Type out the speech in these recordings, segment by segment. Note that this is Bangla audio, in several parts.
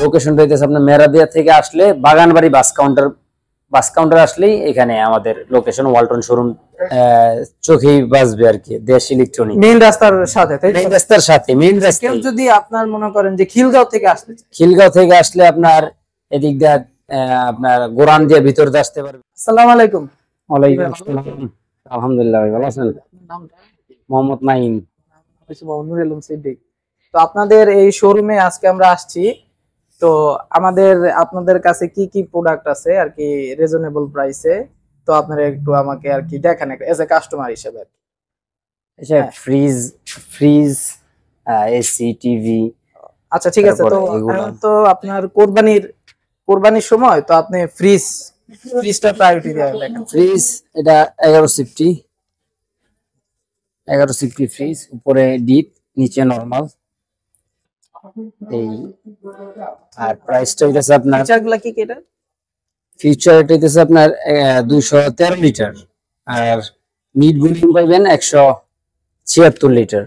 লোকেশনটা হইতেছে আপনার মেরাদিয়া থেকে আসলে বাগানবাড়ি বাস কাউন্টার আসলেই এখানে আমাদের লোকেশন ওয়ালটন শোরুম চোখেই বাজবে আর কি, দেশ ইলেকট্রনিক মেইন রাস্তার সাথে, তাই মেইন রাস্তার সাথে মেইন রাস্তা। কেউ যদি আপনার মনে করেন যে খিলগাঁও থেকে আসতে চায়, খিলগাঁও থেকে আসলে আপনার এদিক দিয়ে আপনার গোরান দিয়ে ভিতর দিয়ে আসতে পারবে। আসসালামু আলাইকুম। ওয়ালাইকুম আসসালাম। আলহামদুলিল্লাহ ভাই, ভালো আছেন? নামটা? মোহাম্মদ নাইম। নুরুল আলম সিদ্দিক। তো আপনাদের এই শোরুমে আজকে আমরা আসছি। তো আপনাদের কাছে কি কি প্রোডাক্ট আছে আর কি রিজনেবল প্রাইসে, তো আপনারা একটু আমাকে আর কি দেখেন এজ এ কাস্টমার হিসেবে। আচ্ছা, ফ্রিজ ফ্রিজ এসি টিভি। আচ্ছা ঠিক আছে। তো এখন তো আপনার কোরবানির সময় তো আপনি ফ্রিজটা প্রায়োরিটি দিয়ে দেখেন। ফ্রিজ এটা 11 সিফটি ফ্রিজ, উপরে ডিপ নিচে নরমাল। এই আর প্রাইসটা হইতেছে আপনার ফিচারগুলো কি কি এটা? ফিউচার এটা হইতেছে আপনার 213 লিটার, আর মিড ভলিউম পাইবেন 176 লিটার।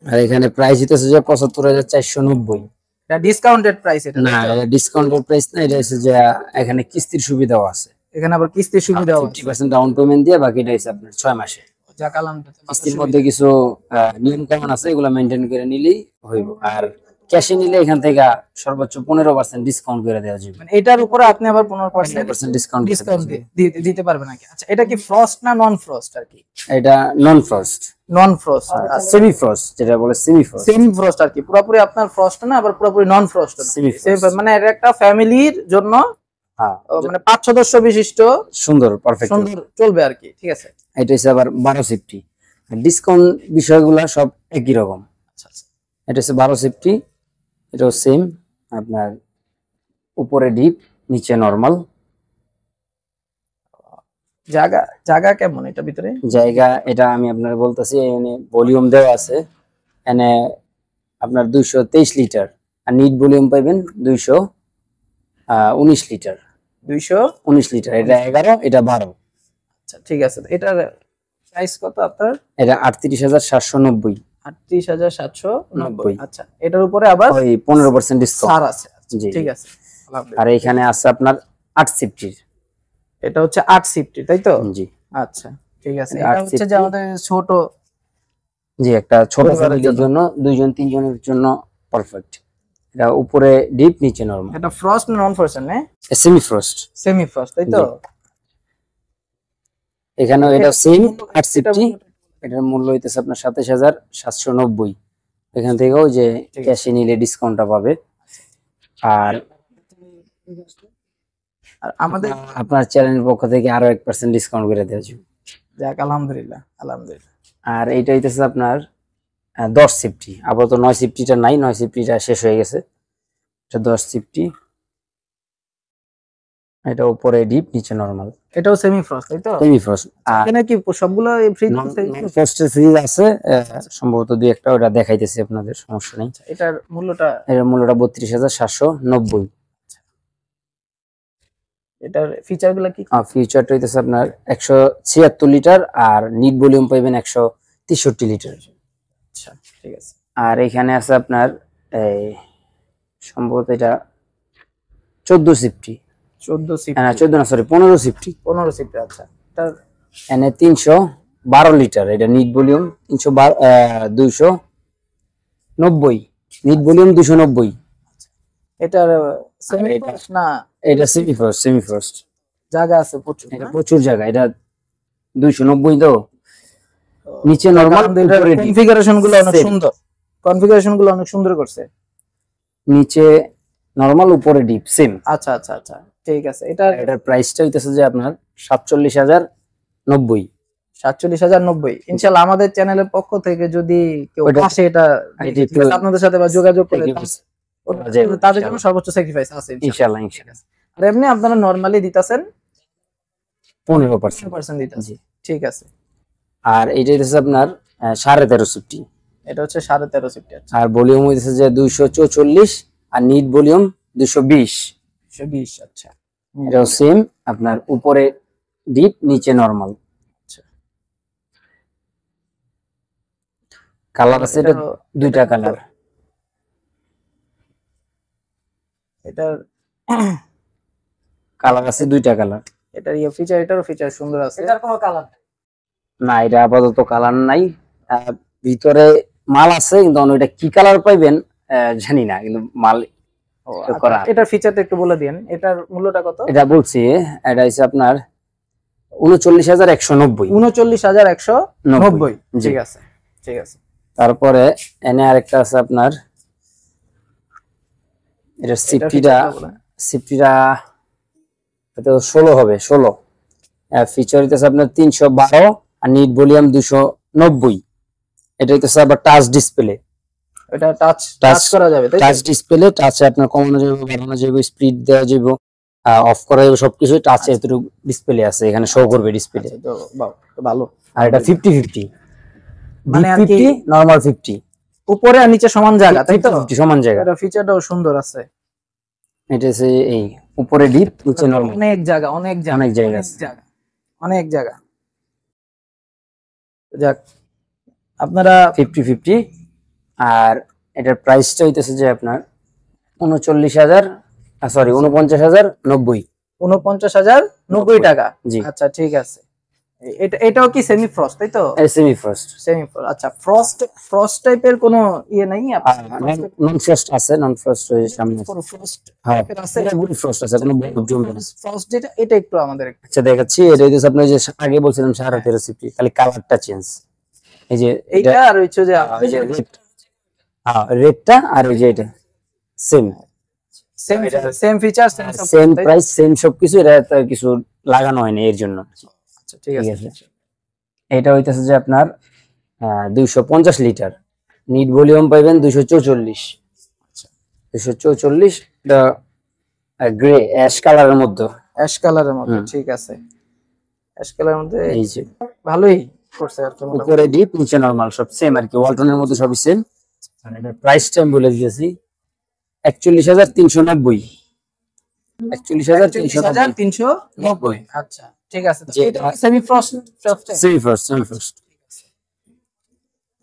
আর এখানে প্রাইস হইতেছে যে ৭৫,৪৯০। এটা ডিসকাউন্টেড প্রাইস? এটা না, এটা ডিসকাউন্টেড প্রাইস না, এটা হচ্ছে যে এখানে কিস্তির সুবিধাও আছে। এখানে আবার কিস্তির সুবিধাও আছে। 50% ডাউন পেমেন্ট দিয়ে বাকিটা হচ্ছে আপনার 6 মাসে। যাক আলহামদুলিল্লাহ। কিস্তির মধ্যে কিছু নিয়ম কানুন আছে, এগুলো মেইনটেইন করে নিলেই হইব। আর ক্যাশে নিলে এখান থেকে সর্বোচ্চ 15% ডিসকাউন্ট করে দেওয়া যাবে। মানে এটার উপরে আপনি আবার 15% ডিসকাউন্ট দিতে পারবেন নাকি? আচ্ছা, এটা কি ফ্রস্ট না নন ফ্রস্ট আর কি? এটা নন ফ্রস্ট। নন ফ্রস্ট, সেমি ফ্রস্ট যেটা বলে, সেমি ফ্রস্ট আর কি, পুরোপুরি আপনার ফ্রস্ট না, আবার পুরোপুরি নন ফ্রস্ট না, মানে এটা একটা ফ্যামিলির জন্য, হ্যাঁ, মানে 5 সদস্য বিশিষ্ট সুন্দর পারফেক্ট সুন্দর চলবে আর কি। ঠিক আছে। এটা হচ্ছে আবার 12 সিফটি। ডিসকাউন্ট বিষয়গুলো সব একই রকম। আচ্ছা আচ্ছা। এটা হচ্ছে 12 সিফটি, এটাও সেম আপনার, উপরে ডিপ নিচে নরমাল। জায়গা কেমন এটা ভিতরে? জায়গা এটা আমি আপনার বলতেছি, এখানে ভলিউম দেওয়া আছে, এখানে আপনার 223 লিটার, আর নিট ভলিউম পাইবেন 219 লিটার। 219 লিটার, এটা 11, এটা 12। আচ্ছা ঠিক আছে। এটার প্রাইস কত আপনার? এটা 38,790। 38,790। আচ্ছা, এটার উপরে আবার ওই 15% ডিসকাউন্ট ছাড় আছে। জি, ঠিক আছে। আর এখানে আছে আপনার 8 সিফটির। এটা হচ্ছে 8 সিফটি, তাই তো? জি আচ্ছা ঠিক আছে। এটা হচ্ছে যে আমাদের ছোট, জি, একটা ছোট ফ্যামিলির জন্য, 2-3 জনের জন্য পারফেক্ট। এটা উপরে ডিপ নিচে নরমাল। এটা ফ্রস্ট না নন ফ্রস্ট? না, সেমি ফ্রস্ট। সেমি ফ্রস্ট, তাই তো? এখানেও এটা সেম 8 সিফটি। এটার মূল্য হইতেছে আপনার 27,790। এখান থেকেও যে ক্যাশে নিলে ডিসকাউন্টটা পাবে। আর আমাদের আপনার চ্যানেলের পক্ষ থেকে আরো 1% ডিসকাউন্ট করে দেওয়া যাবে। যাক আলহামদুলিল্লাহ, আলহামদুলিল্লাহ। আর এইটা হইতেছে আপনার 10 সিফটি। আপাতত 9 সিফটিটা নাই, 9 সিফটিটা শেষ হয়ে গেছে। এটা 10 সিফটি, এটা উপরে ডিপ নিচে নরমাল। এটাও সেমি ফ্রস্ট, তাই তো? Semi frost. আর এখানে কি সবগুলো ফ্রিজ ফ্রস্টের ফ্রিজ আছে সম্ভবত 2-1টা, ওটা দেখাইতেছি আপনাদের, সমস্যা নেই। এটার মূল্যটা? এর মূল্যটা 32,790। এটার ফিচারগুলো কি? ফিচারটা হইতেছে আপনার 176 লিটার, আর নিট ভলিউম পাইবেন 163 লিটার। আচ্ছা ঠিক আছে। আর এখানে আছে আপনার এই সম্ভবত এটা 14 সিফটি। 14 সিফটি না 14 না, সরি 15 সিফটি। 15 সিফটি। আচ্ছা, এটার এনে 312 লিটার। এটা নিট ভলিউম 290, নিট ভলিউম 290। এটার সেমি ফ্রস্ট না? এটা সেমি ফ্রস্ট। জায়গা আছে প্রচুর, এটা প্রচুর জায়গা। এটা 290 তো, নিচে নরমাল, কনফিগারেশন গুলো অনেক সুন্দর, কনফিগারেশন গুলো অনেক সুন্দর করছে। নিচে নরমাল, উপরে ডিপ সেম। আচ্ছা আচ্ছা আচ্ছা ঠিক আছে। এটার প্রাইসটা হইতেছে যে আপনার 47,090। 47,090। ইনশাআল্লাহ আমাদের চ্যানেলের পক্ষ থেকে যদি কেউ আসে এটা আপনাদের সাথে যোগাযোগ করে, তাদের জন্য সর্বোচ্চ স্যাক্রিফাইস আছে ইনশাআল্লাহ। আর এমনি আপনারা নরমালি দিতাছেন 15% দিতাছেন। ঠিক আছে। আর এইটা হচ্ছে আপনার 13.5 সিফটি। এটা হচ্ছে 13.5 সিফটি। আর ভলিউম হইছে যে 244, আর নিট ভলিউম 220। আচ্ছা, এটাও সেম আপনার, উপরে ডিপ নিচে নরমাল। আচ্ছা, কালার আছে, এটা 2টা কালার। এটার কালার আছে দুইটা কালার। এটার ফিচার, এটারও ফিচার সুন্দর আছে। এটার কোনো কালার না, এটা আপাতত কালার নাই। ভিতরে মাল আছে কিন্তু ওইটা কি কালার পাইবেন জানি না, কিন্তু মাল করা। এটার ফিচারটা একটু বলে দিন, এটার মূল্যটা কত? এটা বলছি, এটা হচ্ছে আপনার 39,190। 39,190। জি। ঠিক আছে, ঠিক আছে। তারপরে এনে আরেকটা আছে আপনার, এটা সিফটিটা, সিফটিটা এটা 16 হবে, 16। ফিচার হইতেছে আপনার 312 আর নিট ভলিউম 290। এটা হইতেছে আবার টাচ ডিসপ্লে। এটা টাচ করা যাবে, তাই তো? টাচ ডিসপ্লে, টাচে আপনার কমানো যাবে, বাড়ানো যাবে, স্পিড দেওয়া যাবে, অফ করা যাবে, সবকিছু টাচে এতটুকু ডিসপ্লে আছে, এখানে শো করবে ডিসপ্লে। তো বাহ, তো ভালো। আর এটা 50-50, মানে আর কি 50 নরমাল 50, উপরে আর নিচে সমান জায়গা, তাই তো? 50 সমান জায়গা। এটা ফিচারটাও সুন্দর আছে। এটা হচ্ছে এই উপরে ডিপ, নিচে নরমাল, অনেক জায়গা, অনেক জায়গা, অনেক জায়গা অনেক আছে। জায়গা, অনেক জায়গা। যাক, আপনারা 50-50। আর এটার প্রাইসটা হইতেছে যে আপনার 39,000, সরি 49,090। 49,090 টাকা। জি। আচ্ছা, ঠিক আছে। এটাও কি সেমি ফ্রস্ট, তাই তো? Semi first, semi frost. আচ্ছা, ফ্রস্ট টাইপের কোনো ইয়ে নাই? নন ফ্রস্ট আছে, নন ফ্রস্ট সামনে আছে। ফ্রস্ট হ্যাঁ, টাইপের আছে। এটা পুরো ফ্রস্ট আছে, কোনো বরফ জমবে না। ফ্রস্ট যেটা, এটা একটু আমাদের আচ্ছা দেখাচ্ছি। এটা হইতেছে আপনার যে আগে বলছিলাম 13.5 রেসিপি, খালি কালারটা চেঞ্জ। এই যে এইটা আর হচ্ছে যে এই যে red, হ্যাঁ রেডটা আর এই যে এটা same, same feature, same price, same সবকিছু। এটা তো কিছু লাগানো হয়নি এর জন্য। আচ্ছা, ঠিক আছে। এটা হইতেছে যে আপনার 250 লিটার, নিট ভলিউম পাইবেন 244। 244, এটা গ্রে অ্যাশ কালারের মধ্যে। অ্যাশ কালারের মধ্যে, ঠিক আছে। অ্যাশ কালারের মধ্যে এই যে ভালোই করছে আর কি। উপরে ডিপ, নিচে নরমাল, সব সেম আর কি, ওয়ালটনের মধ্যে সবই সেম। আর এটার প্রাইসটা আমি বলে দিয়েছি 41,390। 41,390। আচ্ছা, ঠিক আছে। যে এটা semi frost, semi first, semi first.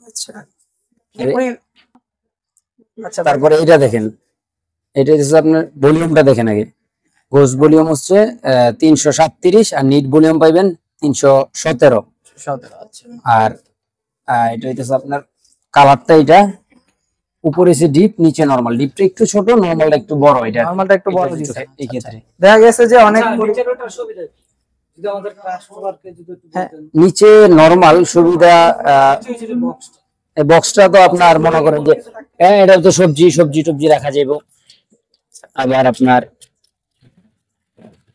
আচ্ছা। এরপরে আচ্ছা, তারপরে এটা দেখেন, এটা হচ্ছে আপনার ভলিউমটা দেখেন আগে। গোস ভলিউম হচ্ছে 337 আর নিট ভলিউম পাইবেন 317। 17। আচ্ছা, আর এটা হইতেছে আপনার কালারটা, এটা উপরে হচ্ছে ডিপ, নিচে নরমাল। ডিপটা একটু ছোট, নরমালটা একটু বড়। এটা নরমালটা একটু বড় দিছে। এই ক্ষেত্রে দেখা গেছে যে অনেক নিচের ওটার সুবিধা কি? যদি আমাদের কাস্টমারকে যদি একটু হ্যাঁ। বলতেন। নিচে নরমাল সুবিধা। বক্সটা এই বক্সটা তো আপনার মনে করেন যে এটা তো সবজি সবজি টবজি রাখা যাবে। আবার আপনার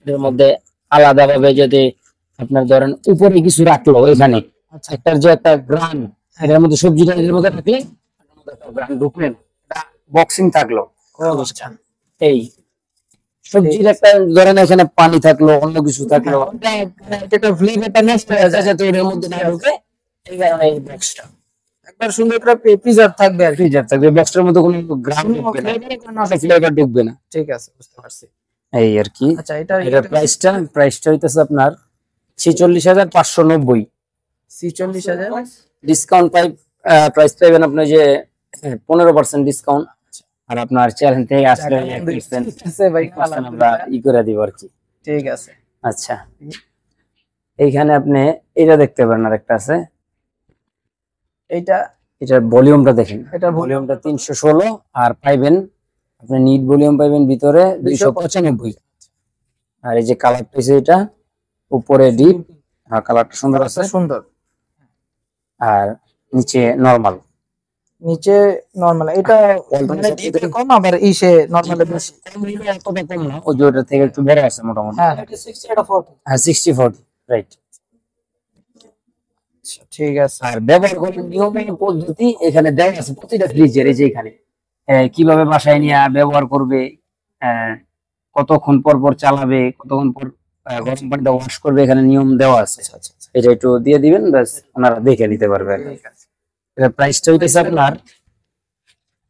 এর মধ্যে আলাদা ভাবে যদি আপনার ধরেন উপরে কিছু রাখলো, এখানে একটার যে একটা গ্রান, এটার মধ্যে সবজিটা এর মধ্যে রাখলে গ্রান ঢুকলেন, এটা বক্সিং থাকলো। আচ্ছা, এই সবজির একটা ধরেন এখানে পানি থাকলো, অন্য কিছু থাকলো, এটা ফ্লেভারটা নষ্ট হয়ে যায়। যাতে এর মধ্যে না ঢুকে, এই কারণে এই বক্সটা একবার সুন্দর করে প্রিজার্ভ থাকবে আর কি। ফ্রিজার থাকবে। বক্সটার মধ্যে কোনো গ্রাম ঢুকবে না, ফ্লেভার ঢুকবে না। ঠিক আছে, বুঝতে পারছি। এই আর কি। আচ্ছা, এটা এটার প্রাইসটা হইতেছে আপনার 46,590। 46,000। ডিসকাউন্ট প্রাইস পাইবেন আপনি যে 15% ডিসকাউন্ট। আর আপনার চ্যানেল থেকে আসলে 1% আছে ভাই, আমরা ই করে দিব আর কি। ঠিক আছে। আচ্ছা, এইখানে আপনি এটা দেখতে পারেন, আরেকটা আছে। এইটা, এটার ভলিউমটা দেখেন। এটার ভলিউমটা 316 আর পাইবেন আপনি নিট ভলিউম পাইবেন ভিতরে 295। আর এই যে কালারটা হচ্ছে এটা উপরে ডিপ, হ্যাঁ কালারটা সুন্দর আছে, সুন্দর। আর নিচে নরমাল। নিচে নরমাল, এটা মানে ডিপে কম, আবার ইসে নরমালে বেশি। এতটা কম না, ওই যে ওটা থেকে একটু বড় আছে মোটামুটি। হ্যাঁ, এটা 60 এটা 40 হ্যাঁ 60-40, রাইট। ঠিক আছে। আর ব্যবহার করার নিয়মের পদ্ধতি এখানে দেওয়া আছে প্রতিটা ফ্রিজের। এই যে এখানে কিভাবে বাসায় নিয়ে ব্যবহার করবে, কতক্ষণ পর পর চালাবে, কতক্ষণ পর গরম পানিটা ওয়াশ করবে, এখানে নিয়ম দেওয়া আছে। এটা একটু দিয়ে দিবেন, ব্যাস ওনারা দেখে নিতে পারবে। ঠিক আছে। এটা প্রাইসটা হইতেছে আপনার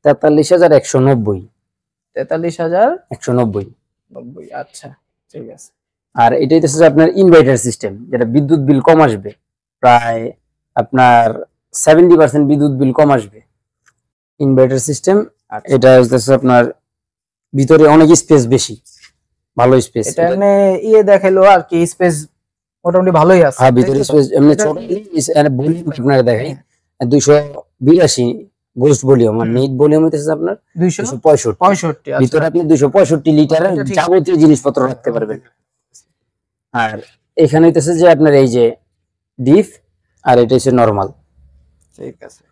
43,190। 43,190। 190। আচ্ছা, ঠিক আছে। আর এটা হইতেছে যে আপনার ইনভার্টার সিস্টেম, যেটা বিদ্যুৎ বিল কম আসবে, প্রায় আপনার 70% বিদ্যুৎ বিল কম আসবে। ইনভার্টার সিস্টেম, এটা হইতেছে আপনার ভিতরে অনেক স্পেস বেশি, ভালো স্পেস। এটা এমনি দেখাইলো আর কি, স্পেস মোটামুটি ভালোই আছে। হ্যাঁ, ভিতরে স্পেস এমনি এটা ছোট, কি? ভলিউম আপনারা দেখাই 282 গোস্ট ভলিউম, আর নিট ভলিউম হইতেছে আপনার 265। 265। ভিতরে আপনি 265 লিটারের এটা ঠিক। যাবতীয় জিনিসপত্র রাখতে পারবেন। আর এখানে হইতেছে যে আপনার এই যে ডিপ, আর এটা হচ্ছে নরমাল। ঠিক আছে।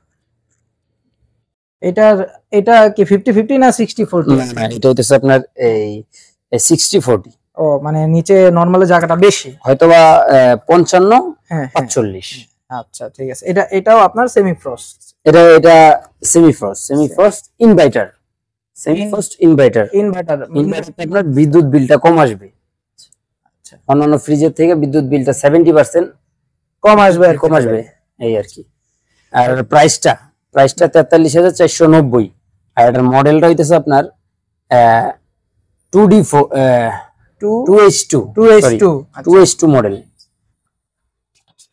এটা কি 50-50 না 60-40? না না, এটা হইতেছে আপনার এই 60-40, ও মানে নিচে নরমালের জায়গাটা বেশি। হয়তোবা 55 হ্যাঁ 45। আচ্ছা ঠিক আছে। এটাও আপনার সেমি ফ্রস্ট। এটা সেমি ফ্রস্ট ইনভার্টার, ইনভার্টার আপনার বিদ্যুৎ বিলটা কম আসবে। আচ্ছা, অন্যান্য ফ্রিজের থেকে বিদ্যুৎ বিলটা 70% কম আসবে এই আর কি। আর প্রাইসটা 43,490। আর এটার মডেলটা হইতেছে আপনার 2H2 মডেল।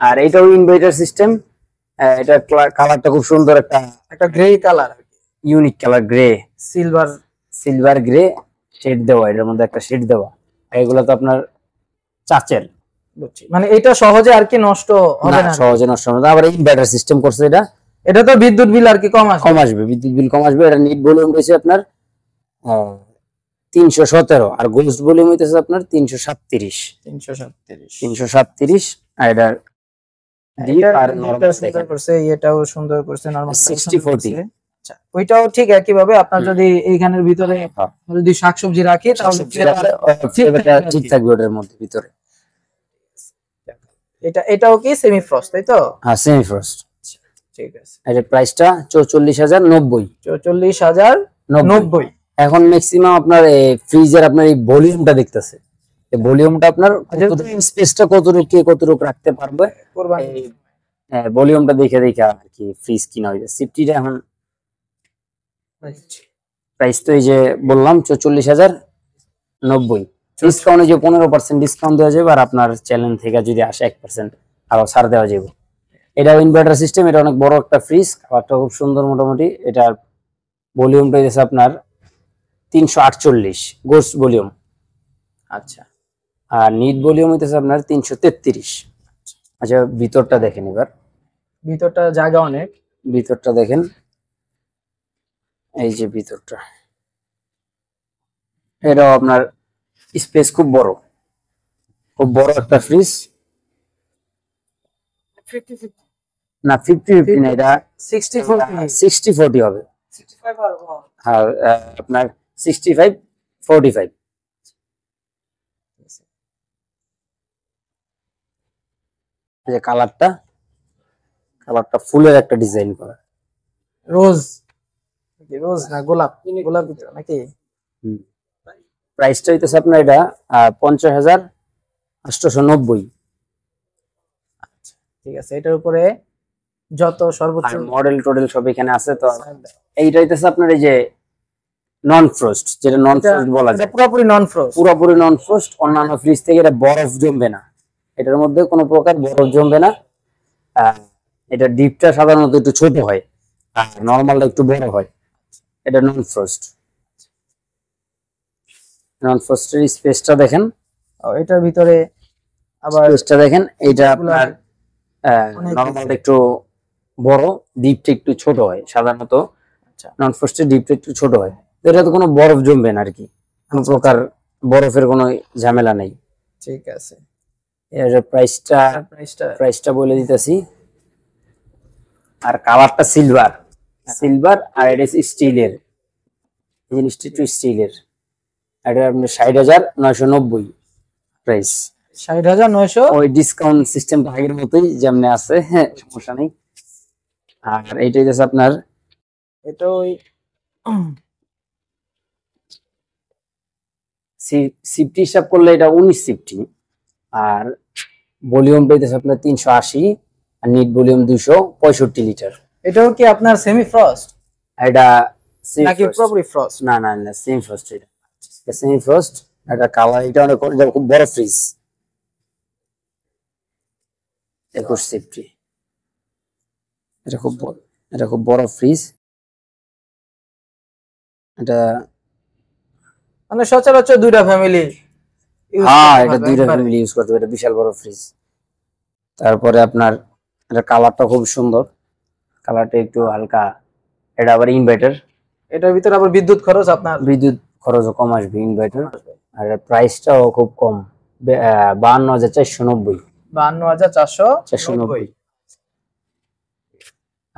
আর এটাও ইনভার্টার সিস্টেম। এটা কালারটা খুব সুন্দর, একটা grey colour, unique colour, grey silver grey shade দেওয়া, এটার মধ্যে একটা শেড দেওয়া। এগুলো তো আপনার চাচের, বুঝছি। মানে এটা সহজে আর কি নষ্ট হবে না, সহজে নষ্ট হবে না। আবার ইনভার্টার সিস্টেম করছে এটা তো বিদ্যুৎ বিল আর কি কম আসবে, বিদ্যুৎ বিল কম আসবে। এটা নিট ভলিউম রয়েছে আপনার 317, আর গোস্ট ভলিউম হইতেছে আপনার 337। আর এটার ডিপ আর নরমাল সুন্দর করছে, এটাও সুন্দর করছে, নরমাল 60-40। আচ্ছা, ওইটাও ঠিক একই ভাবে আপনার যদি এইখানের ভিতরে যদি শাকসবজি রাখি তাহলে ঠিক থাকবে ওটার মধ্যে ভিতরে। এটাও কি সেমি ফ্রস্ট, তাই তো? হ্যাঁ, সেমি ফ্রস্ট। ঠিক আছে। এর প্রাইসটা 44,090। 44,090। এখন ম্যাক্সিমাম আপনার ফ্রিজের আপনার এই ভলিউমটা দেখতেছে, এই ভলিউমটা আপনার স্পেসটা কতটুকু রাখতে পারবে, ভলিউমটা দেখে আর কি ফ্রিজ কিনা হইবে। সিফটিটা এখন প্রাইস তো এই যে বললাম 44,090। ডিসকাউন্টে যে 15% ডিসকাউন্ট দেওয়া যাবে, আর আপনার চ্যানেল থেকে যদি আসে 1% আরো ছাড় দেওয়া যাবে। এটা ইনভার্টার সিস্টেম, এটা অনেক বড় একটা ফ্রিজ, কালারটা খুব সুন্দর মোটামুটি। এটার ভলিউমটা হইতেছে আপনার 348 গোস্ট ভলিউম। আচ্ছা, আর নিট ভলিউম হইতেছে আপনার 333। আচ্ছা, ভিতরটা দেখেন এবার। ভিতরটা জায়গা অনেক, ভিতরটা দেখেন, এই যে ভিতরটা, এটাও আপনার স্পেস খুব বড় একটা ফ্রিজ। না 50-50 না, এটা 60-40 হবে। আর আপনার 65-45। এই যে কালারটা ফুলের একটা ডিজাইন করা, রোজ না গোলাপ নাকি? প্রাইসটা হইতেছে আপনার এটা 50,890। ঠিক আছে। এটার উপরে যত সর্বোচ্চ মডেল টোডেল সব এখানে আছে। তো এইটা হইতেছে আপনার এই যে নন ফ্রস্ট, যেটা নন ফ্রস্ট বলা যায়, পুরোপুরি নন ফ্রস্ট। অন্যান্য ফ্রিজ থেকে এটা বরফ জমবে না, এটার মধ্যে কোনো প্রকার বরফ জমবে না। এটা ডিপটা সাধারণত একটু ছোট হয়, আর নরমালটা একটু বড় হয়। এটা নন ফ্রস্টের স্পেসটা দেখেন, এটার ভিতরে আবার স্পেসটা দেখেন। এটা আপনার নরমালটা একটু বড়, ডিপটা একটু ছোট হয় সাধারণত। নন ফ্রস্টের ডিপটা একটু ছোট হয়, এটা তো কোনো বরফ জমবে না আর কি, কোনো প্রকার বরফের কোনো ঝামেলা নেই। ঠিক আছে। এর প্রাইসটা বলে দিতেছি। আর কালারটা সিলভার, আর এটা স্টিলের, এই জিনিসটা একটু স্টিলের। এটা আপনার 60,990 প্রাইস। 60,900। ওই ডিসকাউন্ট সিস্টেমটা আগের মতোই যেমন আছে, হ্যাঁ, সমস্যা নেই। আর এইটাই আছে আপনার, এটা ওই সিফটি হিসাব করলে এটা 19 সিফটি। আর ভলিউম পাইতেছে আপনার 380, আর নিট ভলিউম 265 লিটার। এটাও কি আপনার সেমি ফ্রস্ট? এটা নাকি পুরোপুরি ফ্রস্ট? না, সেমি ফ্রস্ট। এটা সেমি ফ্রস্ট। এটা কালার, এটা অনেক খুব বড় ফ্রিজ, 21 সিফটি। এটা খুব বড় ফ্রিজ। এটা মানে সচরাচর দুইটা ফ্যামিলি হ্যাঁ, এটা দুইটা ফ্যামিলি ইউজ করতে পারে, এটা বিশাল বড় ফ্রিজ। তারপরে আপনার এটা কালারটা খুব সুন্দর, কালারটা একটু হালকা। এটা আবার ইনভার্টার, এটার ভিতরে আবার বিদ্যুৎ খরচ আপনার বিদ্যুৎ খরচও কম আসবে ইনভার্টার। আর এর প্রাইসটাও খুব কম, 52,490। 52,490।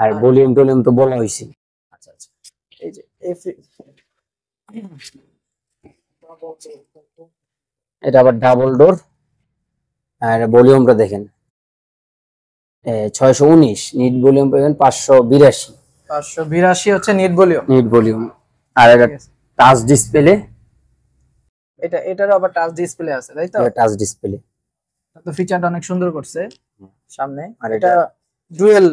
আর ভলিউম টলিউম তো বলা হয়েছে। আচ্ছা আচ্ছা, এই যে এই এটা আবার ডাবল ডোর। আর ভলিউমটা দেখেন, 619 নিট ভলিউম পাবেন, 582 582 হচ্ছে নেট ভলিউম। Net volume. আর এটা টাচ ডিসপ্লে, এটার আবার টাচ ডিসপ্লে আছে তাই তো? Touch display. তো ফিচারটা অনেক সুন্দর করছে সামনে। আর এটা এটা ডুয়েল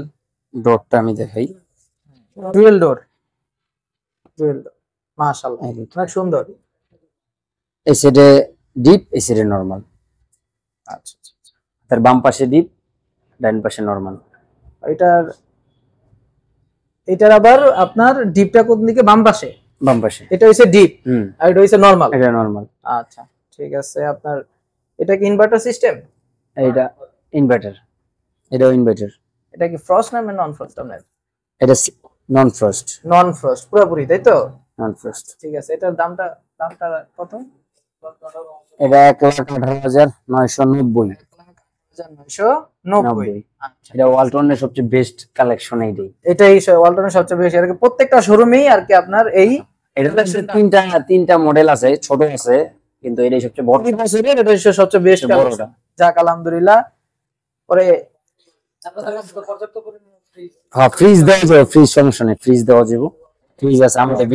ডোরটা আমি দেখাই, ডুয়েল ডোর, মাশাআল্লাহ অনেক সুন্দর। এই সাইডে ডিপ, এই সাইডে নরমাল। আচ্ছা আচ্ছা, তার বাম পাশে ডিপ, ডান পাশে নরমাল। এটার আবার আপনার ডিপটা কোন দিকে? বাম পাশে। বাম পাশে এটা হইছে ডিপ আর এটা হইছে নরমাল। এটা নরমাল। আচ্ছা ঠিক আছে। আপনার এটা কি ইনভার্টার সিস্টেম? এটা ইনভার্টার, এটাও ইনভার্টার। এটা কি ফ্রস্ট না নন ফ্রস্ট? আপনার এটা নন ফ্রস্ট। নন ফ্রস্ট পুরোপুরি তাই তো? নন ফ্রস্ট। ঠিক আছে। এটার দামটা কত? এটা 1,18,990। 990। আচ্ছা, এটা ওয়ালটনের সবচেয়ে বেস্ট কালেকশন এইটাই। এটাই ওয়ালটনের সবচেয়ে বেশি আর কি, প্রত্যেকটা শোরুমেই আর কি আপনার এই এটা তিনটা মডেল আছে, ছোট আছে, কিন্তু এটাই সবচেয়ে বড়। বছরের এটা হচ্ছে সবচেয়ে বেস্ট বড়টা। যাক আলহামদুলিল্লাহ। পরে হ্যাঁ, ফ্রিজ দেওয়া যাবে, ফ্রিজ সমস্যা নেই, ফ্রিজ দেওয়া যাবে। ফ্রিজ আছে আমাদের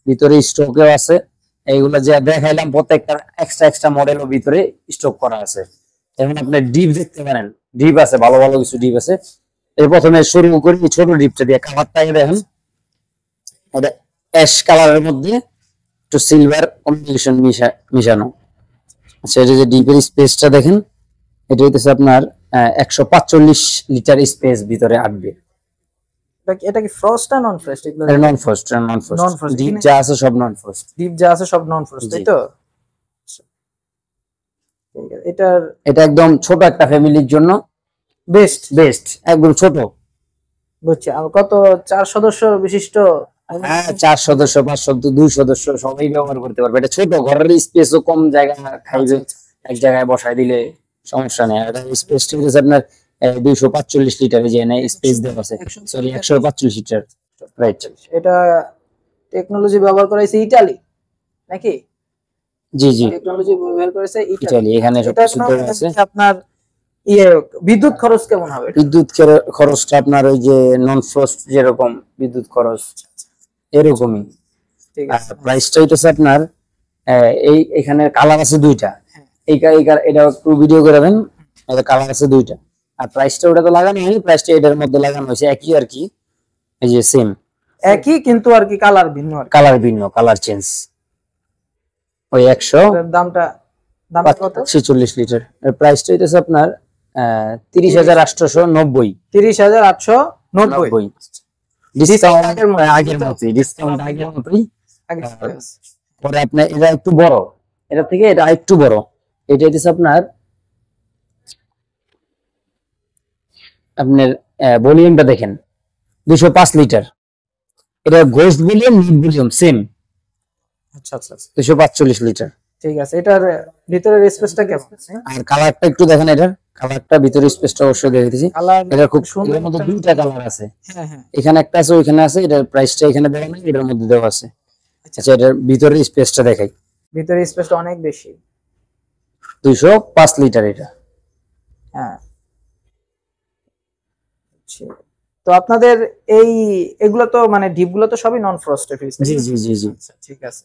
ভিতরে স্টকেও আছে। এইগুলো যে দেখাইলাম প্রত্যেকটা এক্সট্রা মডেলও ভিতরে স্টক করা আছে। এখন আপনি ডিপ দেখতে পারেন, ডিপ আছে, ভালো ভালো কিছু ডিপ আছে। এর প্রথমে শুরু করি ছোট ডিপটা দিয়ে। কালারটাকে দেখেন, এটা অ্যাশ কালারের মধ্যে একটু সিলভার কম্বিনেশন মিশানো। আচ্ছা, এটা যে ডিপের স্পেসটা দেখেন, এটা হইতেছে আপনার 145 লিটার স্পেস ভিতরে আটবে। এটা কি ফ্রস্ট না নন ফ্রস্ট? এগুলো নন ফ্রস্ট, নন ফ্রস্ট। ডিপ যা আছে সব নন ফ্রস্ট। ডিপ যা আছে সব নন ফ্রস্ট তাই তো? ঠিক আছে। এটা একদম ছোট একটা ফ্যামিলির জন্য বেস্ট, একদম ছোট। বুঝছি। আর কত 4 সদস্য বিশিষ্ট? হ্যাঁ, 4 সদস্য, 5 সদস্য, 2 সদস্য সবাই ব্যবহার করতে পারবে। এটা ছোট, ঘরের স্পেসও কম, জায়গা খাইবে, এক জায়গায় বসাই দিলে সমস্যা নেই। আর স্পেসটা হচ্ছে আপনার 245 লিটার, যে না স্পেস দেওয়া আছে, সরি 145 লিটার, রাইট। এটা টেকনোলজি ব্যবহার করাইছে ইতালি নাকি? জি জি, টেকনোলজি ব্যবহার করেছে ইতালি। এখানে সবকিছু দেওয়া আছে। আপনার ইয়ে বিদ্যুৎ খরচ কেমন হবে? বিদ্যুৎ খরচটা আপনার ওই যে নন ফ্রস্ট যেরকম বিদ্যুৎ খরচ এরকমই। ঠিক আছে। প্রাইসটা হইতেছে আপনার এখানে কালার আছে দুইটা। এটা একটু ভিডিও করে দেন। এটা কালার আছে দুইটা, আর প্রাইসটা ওটা তো লাগানো হয়নি, প্রাইসটা এটার মধ্যে লাগানো হয়েছে, একই আর কি, এই যে সেম একই, কিন্তু আর কি কালার ভিন্ন, কালার ভিন্ন, কালার চেঞ্জ। ওই 100 দামটা কত? 46 লিটার। এর প্রাইসটা হইতেছে আপনার 30,890। 30,890। ডিসকাউন্ট আগের মতোই, ডিসকাউন্ট আগের মতোই। পরে আপনার এটা একটু বড়, এটা থেকে এটা একটু বড়। এটা হইতেছে আপনার ভলিউমটা দেখেন, 205 লিটার। এটা গোস্ট ভলিউম, নিট ভলিউম সেম। আচ্ছা আচ্ছা, 245 লিটার। ঠিক আছে। এটার ভিতরের স্পেসটা কেমন? আর কালারটা একটু দেখেন, কালারটা ভিতরের স্পেসটা অবশ্যই দেখে দিছি। এটা খুব সুন্দর, মধ্যে দুইটা কালার আছে। হ্যাঁ হ্যাঁ, এখানে একটা আছে, ওইখানে আছে। এটার প্রাইসটা এখানে দেওয়া নাই, এটার মধ্যে দেওয়া আছে। আচ্ছা, এটার ভিতরের স্পেসটা দেখাই। ভিতরের স্পেসটা অনেক বেশি, 205 লিটার এটা। হ্যাঁ। তো আপনাদের এগুলো তো মানে ডিপগুলো তো সবই নন ফ্রস্টেড ফ্রিজ। জি জি জি জি, ঠিক আছে।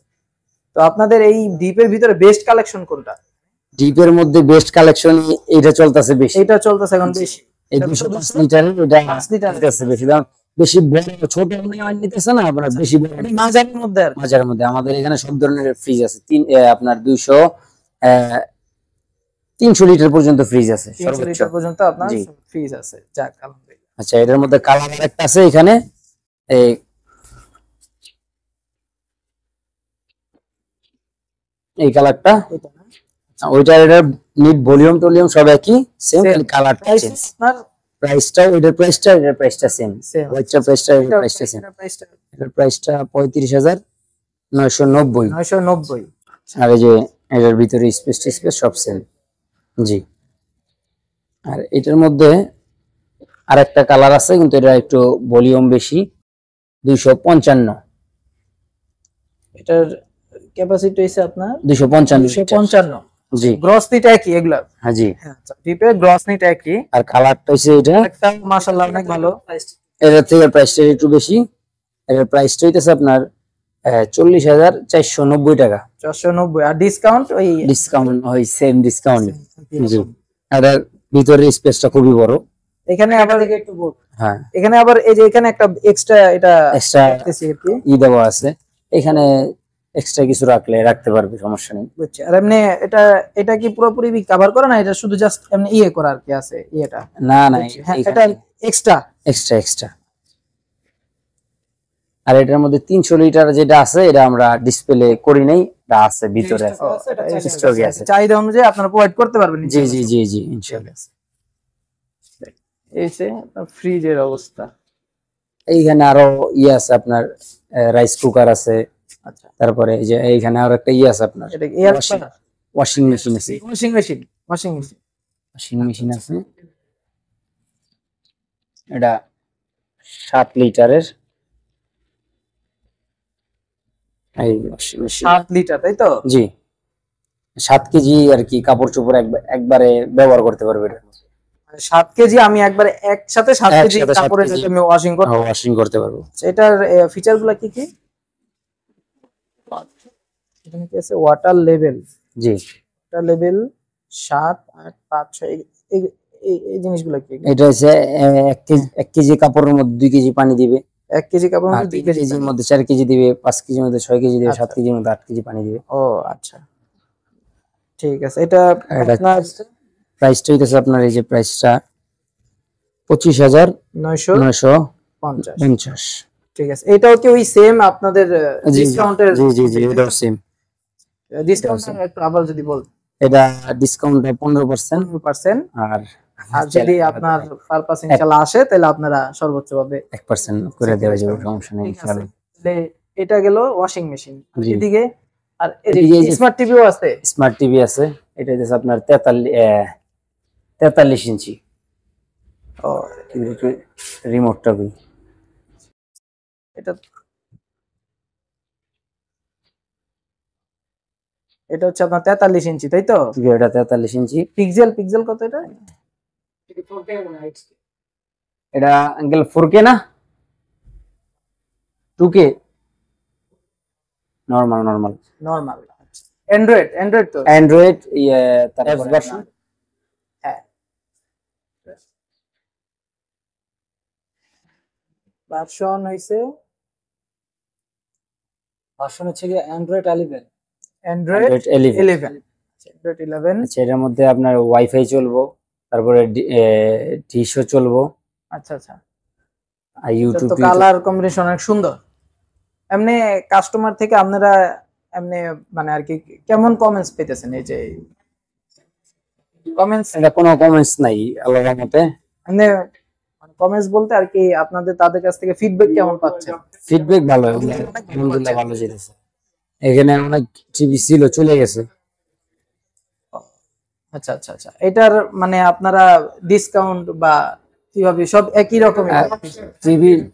তো আপনাদের এই ডিপের ভিতরে বেস্ট কালেকশন কোনটা? ডিপের মধ্যে বেস্ট কালেকশন এটা চলতেছে বেশি, এটা চলতেছে এখন বেশি। এই 205 লিটারের এটা 5 লিটার চলতেছে বেশি। দাম বেশি বড় ছোট নেওয়া নিতেছে না, আপনার বেশি বড় মাঝারির মধ্যে আর মাঝারের মধ্যে। আমাদের এখানে সব ধরনের ফ্রিজ আছে। আপনার 300 লিটার পর্যন্ত ফ্রিজ আছে, 300 লিটার পর্যন্ত আপনার জি। ফ্রিজ আছে। যাক আলহামদুলিল্লাহ। আচ্ছা, এটার মধ্যে কালার একটা আছে এখানে, এই এই কালারটা, এটা না? ওইটা এটার নিট ভলিউম টলিউম সব একই সেম, Same. কালারটা Price চেঞ্জ। আপনার প্রাইসটা ওইটার প্রাইসটা এটার প্রাইসটা সেম, সেম। ওইটার প্রাইসটা এটার প্রাইসটা সেম। প্রাইসটা এটার প্রাইসটা 35,990। 990। আর এই যে এটার ভিতরে স্পেস টিস্পেস সব সেম। জি। আর এটার মধ্যে আরেকটা কালার আছে, কিন্তু এটা একটু ভলিউম বেশি, 255। এটার ক্যাপাসিটি হইছে আপনার 255 255। জি। গ্রস নিট একই এগুলা। হ্যাঁ জি। হ্যাঁ আচ্ছা, ডিপে গ্রস নিট একই। আর কালারটা হচ্ছে এটা, একটা মাশাআল্লাহ অনেক ভালো। এটার থেকে প্রাইসটা একটু বেশি। এটার প্রাইসটা হইতেছে আপনার 40,490 টাকা। 490। আর ডিসকাউন্ট ওই ডিসকাউন্ট হয়, সেম ডিসকাউন্ট। জি। আর এর ভিতরে স্পেসটা খুবই বড়। এখানে আবার একটু বল। হ্যাঁ, এখানে আবার এই যে এখানে একটা এক্সট্রা এটা এক্সট্রা দেখতেছি আর কি। দেওয়া আছে এখানে, এক্সট্রা কিছু রাখতে পারবে, সমস্যা নেই। বুঝছি। আর এমনি এটা এটা কি পুরোপুরি কভার করে না, এটা শুধু জাস্ট এমনি ইয়ে করা আর কি আছে ইয়েটা? না না, হ্যাঁ এটা এক্সট্রা। এক্সট্রা। আর এটার মধ্যে 300 লিটার যেটা আছে, এটা আমরা ডিসপ্লে করি নাই, এটা আছে ভিতরে আছে। স্টকে আছে। চাহিদা অনুযায়ী আপনারা প্রোভাইড করতে পারবেন। জি জি জি জি, ইনশাআল্লাহ। এই যে ফ্রিজের অবস্থা। এইখানে আরো আছে আপনার, রাইস কুকার আছে। আচ্ছা, তারপরে এই যে এইখানে আরো একটা আছে আপনার, এটা এয়ার ওয়াশিং মেশিন আছে। Washing machine. ওয়াশিং মেশিন আছে, এটা 7 লিটারের। এই ওয়াশিং মেশিন 7 লিটার, তাই তো? জি, 7 কেজি আর কি কাপড় চোপড় একবারে ব্যবহার করতে পারবে এটা। 7 কেজি আমি একবারে একসাথে 7 কেজি একসাথে 7 কাপড়ের কেজি। আমি ওয়াশিং করতে। ওয়াশিং করতে পারবো। এটার ফিচার গুলা কি কি? এখানে কি আছে? Water level. জি, ওয়াটার লেভেল 7, 8, 5, 6 এই এই জিনিসগুলো কি? এটা হচ্ছে 1 কেজি কাপড়ের মধ্যে 2 কেজি পানি দিবে। 1 কেজি কাপড়ের আর মধ্যে 3 2 কেজি কেজির মধ্যে 4 কেজি দিবে, 5 কেজির মধ্যে 6 কেজি দিবে, আচ্ছা। 7 কেজির মধ্যে 8 কেজি পানি দিবে। ও আচ্ছা, ঠিক আছে। এটা এটা আপনার প্রাইসটা হইতেছে আপনার, এই যে প্রাইসটা 25,950। 950। ঠিক আছে, এটাও কি ওই সেম আপনাদের ডিসকাউন্টের? জি জি জি, এটাও সেম। ডিসকাউন্ট একটু আবার যদি বল। এটা ডিসকাউন্ট 15%। 15%। আর আর যদি আপনার পারপাস ইনশাআল্লাহ আসে, তাহলে আপনারা সর্বোচ্চ ভাবে 1% করে দেওয়া যাবে, সমস্যা নেই ঠিক আছে। ইনশাআল্লাহ। তাহলে এটা গেল ওয়াশিং মেশিন। জি। এদিকে আর এদিকে এই যে স্মার্ট টিভিও আছে। স্মার্ট টিভি আছে, এটা হচ্ছে আপনার 43 ইঞ্চি। ও রিমোটটা কি এটা এটা হচ্ছে আপনার 43 ইঞ্চি, তাই তো? এটা 43 ইঞ্চি। পিক্সেল কত এটা? এটা আঙ্কেল 4K না 2K? Normal normal. অ্যান্ড্রয়েড তো? অ্যান্ড্রয়েড তারপর ভার্সন। হ্যাঁ, ভার্সন হইছে ভার্সন হচ্ছে কি অ্যান্ড্রয়েড 11। অ্যান্ড্রয়েড 11। অ্যান্ড্রয়েড 11। আচ্ছা, এটার মধ্যে আপনার ওয়াইফাই চলবো, তারপরে ডিশও চলবো, আচ্ছা আচ্ছা। আর এটা ইউটিউব তো কালার কম্বিনেশন অনেক সুন্দর। এমনি কাস্টমার থেকে আপনারা এমনি মানে আর কি কেমন কমেন্টস পেতেছেন? এই যে কমেন্টস, এটা কোনো কমেন্টস নাই আল্লাহর রহমতে। এমনি কমেন্টস বলতে আর কি আপনাদের তাদের কাছ থেকে ফিডব্যাক কেমন পাচ্ছেন? ফিডব্যাক ভালো, আলহামদুলিল্লাহ ভালো যেতেছে। এখানে অনেক টিভি ছিল, চলে গেছে। আচ্ছা আচ্ছা আচ্ছা। এটার মানে আপনারা ডিসকাউন্ট বা কিভাবে সব একই রকমের?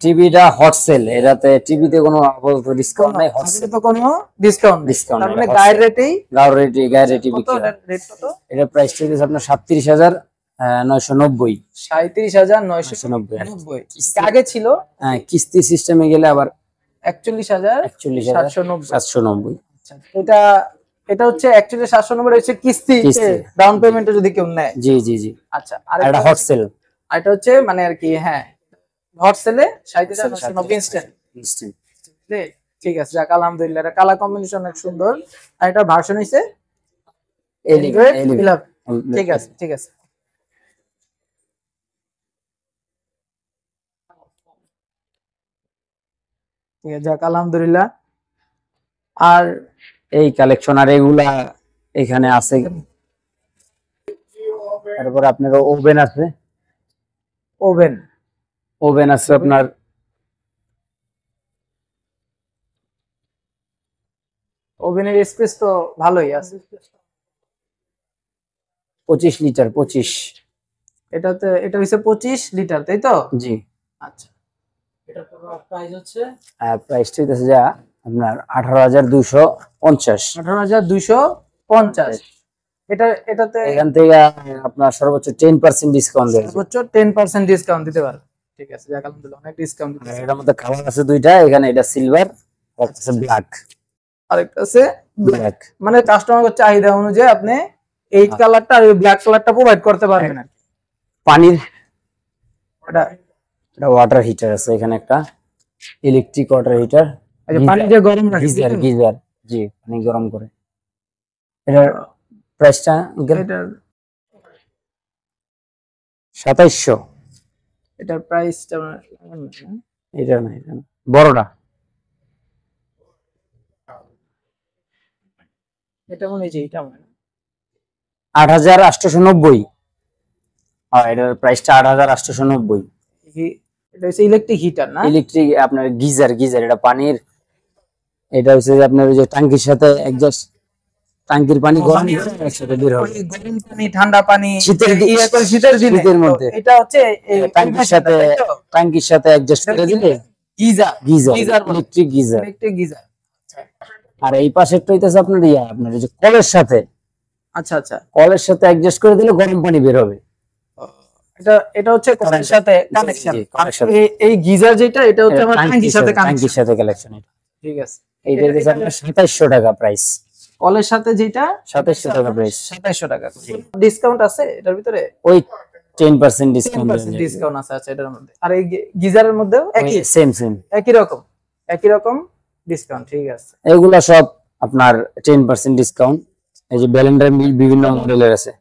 টিভিটা হট সেল, এটাতে টিভিতে কোনো আপাতত ডিসকাউন্ট নাই, হট সেল। তো কোনো ডিসকাউন্ট Discount তার নাই, মানে hot গায়ের sale। রেটেই গায়ের রেটে বিক্রি হয়। রেট কত? এটা প্রাইস হচ্ছে আপনার 37,990। 37,990। আগে ছিল হ্যাঁ, কিস্তি সিস্টেমে গেলে আবার 41,790। 41,790। আচ্ছা, এটা এটা হচ্ছে 41,790 হচ্ছে কিস্তি, কিস্তি। ডাউন পেমেন্টে যদি কেউ নেয়। জি জি জি। আচ্ছা, আর এটা হট সেল। এটা হচ্ছে মানে আর কি, হ্যাঁ হট সেলে 37,990 ইনস্ট্যান্ট। ঠিক আছে, যাক আলহামদুলিল্লাহ। এটা কালার কম্বিনেশন অনেক সুন্দর। আর এটা ভার্সন হইছে Android 11। ঠিক আছে ঠিক আছে। ঠিক আছে, যাক আলহামদুলিল্লাহ। আর এই কালেকশন আর এগুলা এখানে আছে। তারপর আপনার ওভেন আছে, ওভেন ওভেন আছে আপনার ওভেনের স্পেস তো ভালোই আছে। 25 লিটার 25। এটা হচ্ছে 25 লিটার, তাই তো? জি। আচ্ছা, এটা প্রাইস হচ্ছে প্রাইসটা হইতেছে যা আপনার 18,250। 18,250। এটাতে এখান থেকে আপনার সর্বোচ্চ 10% ডিসকাউন্ট দেওয়া যাবে। সর্বোচ্চ 10% ডিসকাউন্ট দিতে পারবে। ঠিক আছে, যাক আলহামদুলিল্লাহ, অনেক ডিসকাউন্ট দিতে। আর এটার মধ্যে কালার আছে দুইটা, এখানে এটা সিলভার আর একটা ব্ল্যাক। আরেকটা আছে ব্ল্যাক মানে কাস্টমারের চাহিদা অনুযায়ী আপনি এই কালারটা আর ব্ল্যাক কালারটা প্রোভাইড করতে পারবেন আর কি। পানির এটা এটা ওয়াটার হিটার আছে, এখানে একটা ইলেকট্রিক ওয়াটার হিটার। এই যে পানি যে গরম রাখে, গিজার গিজার, জি, পানি গরম করে। এটার প্রাইসটা এটার 2700। এটার প্রাইসটা এটা না, এটা না, বড়টা। এটা মনে হয় যে এটা মনে হয় 8,890। হ্যাঁ, এটার প্রাইসটা 8,890। এটা হচ্ছে ইলেকট্রিক হিটার না? ইলেকট্রিক আপনার গিজার গিজার, এটা পানির, এটা হচ্ছে যে আপনার ওই যে টাঙ্কির সাথে একজাস্ট, টাঙ্কির পানি গরম করে একসাথে বের হবে। ওই গরম পানি ঠান্ডা পানি শীতের শীতের দিনে শীতের মধ্যে এটা হচ্ছে এই টাঙ্কির সাথে টাঙ্কির সাথে অ্যাডজাস্ট করে দিলে geyser geyser, geyser electric geyser. Electric geyser. আর এই পাশেরটা হইতেছে আপনার আপনার এই যে কলের সাথে, আচ্ছা আচ্ছা, কলের সাথে অ্যাডজাস্ট করে দিলে গরম পানি বের হবে। এটা হচ্ছে কলের সাথে কানেকশন। জি, কলের সাথে। এই গিজার যেটা, এটা হচ্ছে আমার ট্যাঙ্কির সাথে টাঙ্কির কানেকশন। সাথে কালেকশন। এটা ঠিক আছে, এইটা হচ্ছে আপনার 2700 টাকা প্রাইস। কলের সাথে যেটা 2700 টাকা প্রাইস। 2700 টাকা। ডিসকাউন্ট আছে এটার ভিতরে? ওই 10% ডিসকাউন্ট 10% ডিসকাউন্ট আছে। আচ্ছা, এটার মধ্যে আর এই গিজারের মধ্যেও একই সেম সেম একই রকম ডিসকাউন্ট। ঠিক আছে, এগুলা সব আপনার 10% ডিসকাউন্ট। এই যে ব্লেন্ডার বিভিন্ন মডেলের আছে।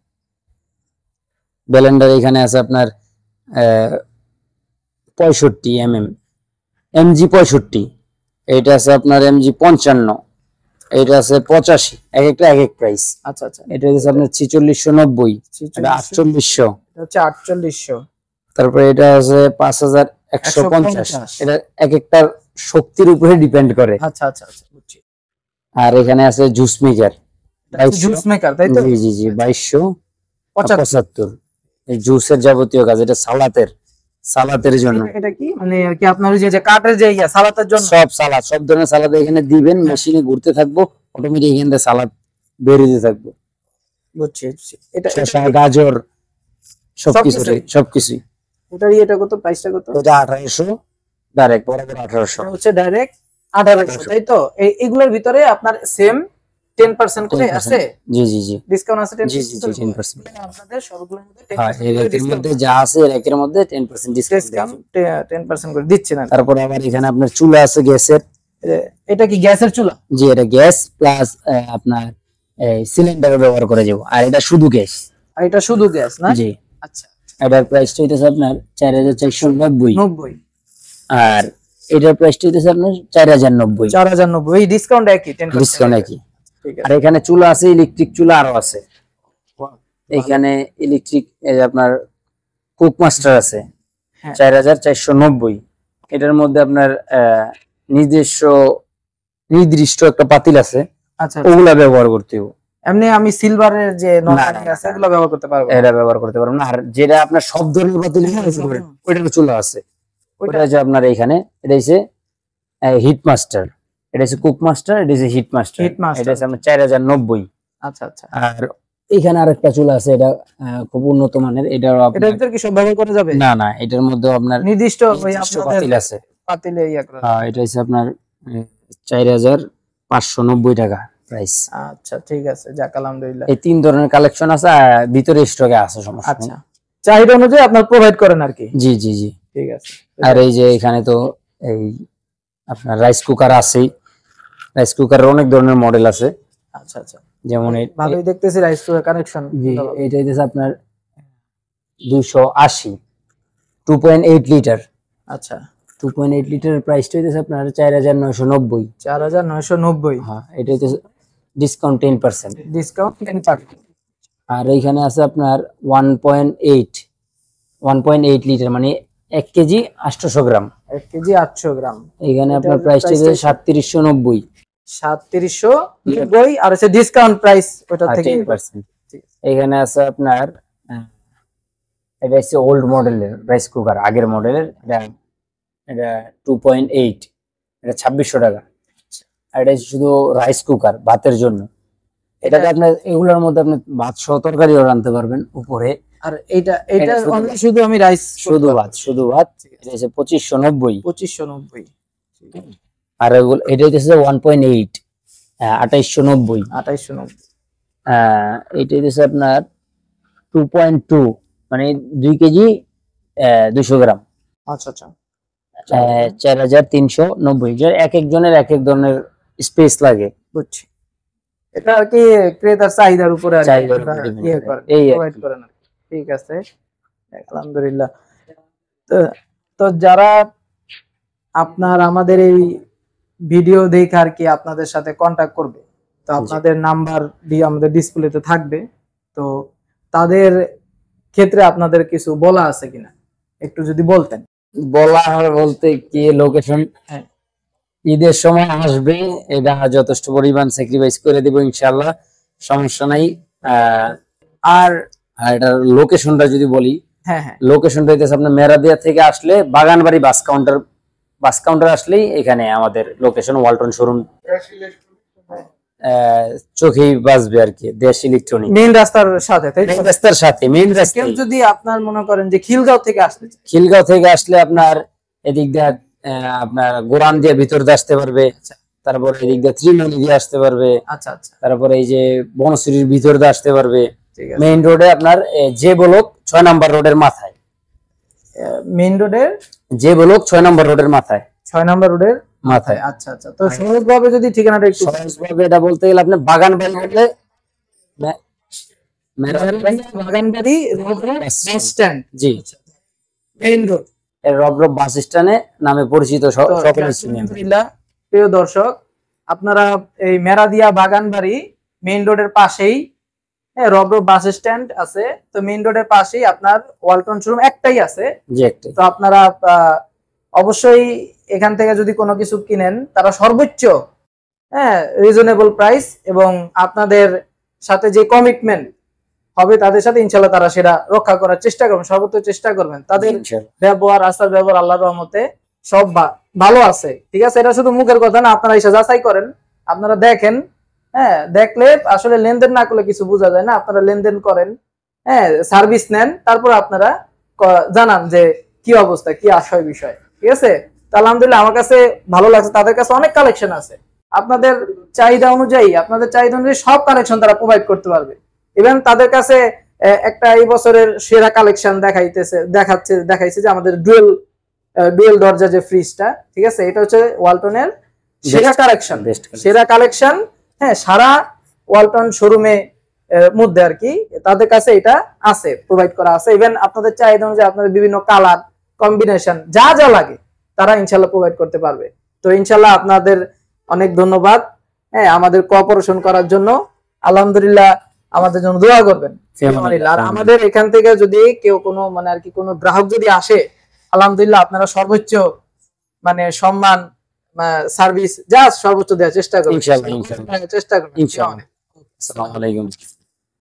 ব্লেন্ডার এখানে আছে আপনার 65 এমজি 65, এইটা আছে আপনার এমজি 55, এইটা আছে 85, এক একটা এক এক প্রাইস। আচ্ছা আচ্ছা, এটা হচ্ছে আপনার 4690, এটা 4800, এটা হচ্ছে 4800। তারপরে এটা আছে 5150। এটা এক একটা শক্তির উপরে ডিপেন্ড করে। আচ্ছা আচ্ছা আচ্ছা, বুঝছি। আর এখানে আছে জুস মেকার, জুস মেকার, তাই তো? জি জি জি, 2275। এই জুসের যাবতীয় কাজ, এটা সালাতের জন্য। এটা কি মানে আর কি আপনার ওই যে কাঠের যে সালাতের জন্য? সব সালাদ, সব ধরনের সালাদ এখানে দিবেন, মেশিনে ঘুরতে থাকবো, অটোমেটিক এখান থেকে সালাদ বেরিয়ে থাকবো। বুঝছি। এটা শসা, গাজর, সবকিছুই। এটা কত, প্রাইসটা কত? এটা 1800, ডাইরেক্ট বরাবর 1800। এটা হচ্ছে ডাইরেক্ট 1800, তাই তো? এগুলোর ভিতরে আপনার সেম 10% করে আছে? জি জি জি, ডিসকাউন্ট আছে 10%? জি জি জি, 10%। আপনাদের সবগুলোর মধ্যে হ্যাঁ, এর একের মধ্যে যা আছে এর একের মধ্যে 10% ডিসকাউন্ট। 10% করে দিচ্ছেন। তারপরে আবার এখানে আপনার চুলা আছে গ্যাসের। এটা কি গ্যাসের চুলা? জি, এটা গ্যাস প্লাস আপনার সিলিন্ডার ব্যবহার করে যাব। আর এটা শুধু গ্যাস। আর এটা শুধু গ্যাস না? জি। আচ্ছা, এটার প্রাইসটা হইতেছে আপনার 4490। 90। আর এটার প্রাইসটা হইতেছে আপনার 4090। 4090, এই ডিসকাউন্ট একই, 10% ডিসকাউন্ট একই। ঠিক আর আছে। এখানে চুলা আছে, ইলেকট্রিক চুলা আরো আছে। এখানে ইলেকট্রিক আপনার কুক মাস্টার আছে, হ্যাঁ। 4490। এটার মধ্যে আপনার নির্দিষ্ট একটা পাতিল আছে, আচ্ছা, ওগুলা ব্যবহার করতে হবে। এমনি আমি সিলভারের যে না, নরমাল না, আছে এগুলো ব্যবহার করতে পারবো? এটা ব্যবহার করতে পারবো না। আর যেটা আপনার সব ধরনের পাতিল ওইটার চুলা আছে, ওইটা হচ্ছে আপনার এখানে। এটা হচ্ছে হিট মাস্টার, এটা হচ্ছে কুক মাস্টার, এটা হচ্ছে হিট মাস্টার। এটা হচ্ছে আপনার 4090। আচ্ছা আচ্ছা। আর এখানে আরেকটা চুলা আছে, এটা খুব উন্নত মানের। এটার ভিতর কি সব ব্যবহার করা যাবে? না না, এটার মধ্যে আপনার নির্দিষ্ট ওই নিজস্ব আপনাদের পাতিল আছে। পাতিলে ইয়া করা। এটা হচ্ছে আপনার 4590 টাকা প্রাইস। আচ্ছা, ঠিক আছে, যাক আলহামদুলিল্লাহ। এই তিন ধরনের কালেকশন আছে, ভিতরে স্টকে আছে, সমস্যা নেই। আচ্ছা, চাহিদা অনুযায়ী আপনার প্রোভাইড করেন আর কি? জি জি জি, ঠিক আছে। আর এই যে এখানে তো এই আপনার রাইস কুকার আছেই। রাইস কুকারের অনেক ধরনের মডেল আছে, আচ্ছা আচ্ছা, যেমন ভালোই দেখতেছি রাইস কুকার কানেকশন। এইটা হইতেছে আপনার 280, 2.8 লিটার। আচ্ছা, 2.8 লিটারের প্রাইসটা হইতেছে আপনার 4990। 4990। হ্যাঁ, এটা হইতেছে ডিসকাউন্ট 10%। ডিসকাউন্ট 10%। আর এইখানে আছে আপনার 1.8 লিটার, মানে 1 কেজি 800 গ্রাম। 1 কেজি 800 গ্রাম। এইখানে এটার আপনার প্রাইসটা price আছে 3790। 3790 আর হচ্ছে ডিসকাউন্ট প্রাইস ওটা থেকে 10%। এখানে আছে আপনার এটা হচ্ছে ওল্ড মডেলের রাইস কুকার, আগের মডেলের। এটা 2.8, এটা 2600 টাকা। আর এটা হচ্ছে শুধু রাইস কুকার, ভাতের জন্য। এটাতে আপনার এগুলোর মধ্যে আপনি ভাত সহ তরকারিও রাঁধতে পারবেন উপরে। আর এটা এটা only শুধু আমি রাইস শুধু ভাত। এটা হচ্ছে 2590। 2590। আর এটা হচ্ছে 1.8, 2890। 2890। এটা হচ্ছে আপনার 2.2, মানে 2 কেজি 200 গ্রাম। আচ্ছা আচ্ছা। 4390। যে এক একজনের এক এক ধরনের স্পেস লাগে। বুঝছি। এটা আর কি ক্রেতার চাহিদার উপরে আর কি চাহিদার উপরে depend ইয়ে করে। করে, এই আর প্রোভাইড কি। করেন আর কি। ঠিক আছে, আলহামদুলিল্লাহ। তো তো যারা আমাদের এই ভিডিও দেখে আর কি আপনাদের সাথে কন্টাক্ট করবে, তো আপনাদের নাম্বার দিয়ে আমাদের ডিসপ্লেতে থাকবে। তো তাদের ক্ষেত্রে আপনাদের কিছু বলা আছে কিনা একটু যদি বলতেন। বলা হয় বলতে কি, লোকেশন হ্যাঁ। ঈদের সময় আসবে, এটা যথেষ্ট পরিমাণ স্যাক্রিফাইস করে দেব ইনশাআল্লাহ, সমস্যা নাই। আর এটার লোকেশনটা যদি বলি, হ্যাঁ হ্যাঁ, লোকেশনটা হইতেছে আপনার মেরাদিয়া থেকে আসলে বাগানবাড়ি বাস কাউন্টার আসলেই এখানে আমাদের লোকেশন, ওয়ালটন শোরুম চোখেই বাজবে আর কি, দেশ ইলেকট্রনিক। মেইন রাস্তার সাথে, তাই তো? রাস্তার সাথে, মেইন রাস্তা। কেউ যদি আপনার মনে করেন যে খিলগাঁও থেকে আসতে চায়, খিলগাঁও থেকে আসলে আপনার এদিক দিয়ে আপনার গোরান দিয়ে ভিতর দিয়ে আসতে পারবে। তারপর এদিক দিয়ে ত্রিমণি দিয়ে আসতে পারবে। আচ্ছা আচ্ছা, তারপরে এই যে বনশ্রীর ভিতর দিয়ে আসতে পারবে। ঠিক আছে। মেইন রোডে আপনার যে ব্লক 6 নম্বর রোডের মাথায়, মেইন রোডের যে ব্লক 6 নম্বর রোডের মাথায়, 6 নম্বর রোডের মাথায়। আচ্ছা আচ্ছা। তো সহজভাবে যদি ঠিকানাটা একটু সহজভাবে এটা বলতে গেলে আপনি বাগানবাড়ি হলে বাগানবাড়ি বাস স্ট্যান্ড, জি, মেইন রোড, রবরব বাস স্ট্যান্ডে নামে পরিচিত সকলের চিনি। আলহামদুলিল্লাহ। প্রিয় দর্শক, আপনারা এই মেরাদিয়া বাগানবাড়ি মেইন রোডের পাশেই, হ্যাঁ, রবরব বাস স্ট্যান্ড আছে। তো মেইন রোডের পাশেই আপনার ওয়ালটন শোরুম একটাই আছে। জি, একটাই। তো আপনারা অবশ্যই এখান থেকে যদি কোনো কিছু কিনেন, তারা সর্বোচ্চ রিজনেবল প্রাইস এবং আপনাদের সাথে যে কমিটমেন্ট হবে তাদের সাথে, ইনশাল্লাহ তারা সেটা রক্ষা করার চেষ্টা করবেন, সর্বোচ্চ চেষ্টা করবেন। তাদের ব্যবহার, আচার ব্যবহার আল্লাহর রহমতে সব ভালো আছে। ঠিক আছে, এটা শুধু মুখের কথা না, আপনারা এসে যাচাই করেন, আপনারা দেখেন। হ্যাঁ, দেখলে আসলে লেনদেন না করলে কিছু বোঝা যায় না। আপনারা লেনদেন করেন, হ্যাঁ, সার্ভিস নেন, তারপর আপনারা জানান যে কি অবস্থা, কি আশয় বিষয়। ঠিক আছে, তো আলহামদুলিল্লাহ আমার কাছে ভালো লাগছে। তাদের কাছে অনেক কালেকশন আছে, আপনাদের চাহিদা অনুযায়ী সব কালেকশন তারা প্রোভাইড করতে পারবে। ইভেন তাদের কাছে একটা এই বছরের সেরা কালেকশন দেখাইছে যে আমাদের ডুয়েল দরজা যে ফ্রিজটা, ঠিক আছে, এটা হচ্ছে ওয়ালটনের সেরা কালেকশন। হ্যাঁ, সারা ওয়ালটন শোরুমে মধ্যে আর কি তাদের কাছে এটা আছে, প্রোভাইড করা আছে। ইভেন আপনাদের চাহিদা অনুযায়ী আপনাদের বিভিন্ন কালার কম্বিনেশন যা যা লাগে তারা ইনশাল্লাহ প্রোভাইড করতে পারবে। তো ইনশাল্লাহ আপনাদের অনেক ধন্যবাদ, হ্যাঁ, আমাদের কোঅপারেশন করার জন্য। আলহামদুলিল্লাহ, আমাদের জন্য দোয়া করবেন। আর আমাদের এখান থেকে যদি কেউ কোনো মানে আর কি কোনো গ্রাহক যদি আসে, আলহামদুলিল্লাহ আপনারা সর্বোচ্চ মানে সম্মান, সার্ভিস যা সর্বোচ্চ দেওয়ার চেষ্টা করবেন। ইনশাআল্লাহ, চেষ্টা করবেন। ইনশাআল্লাহ। আসসালামু আলাইকুম।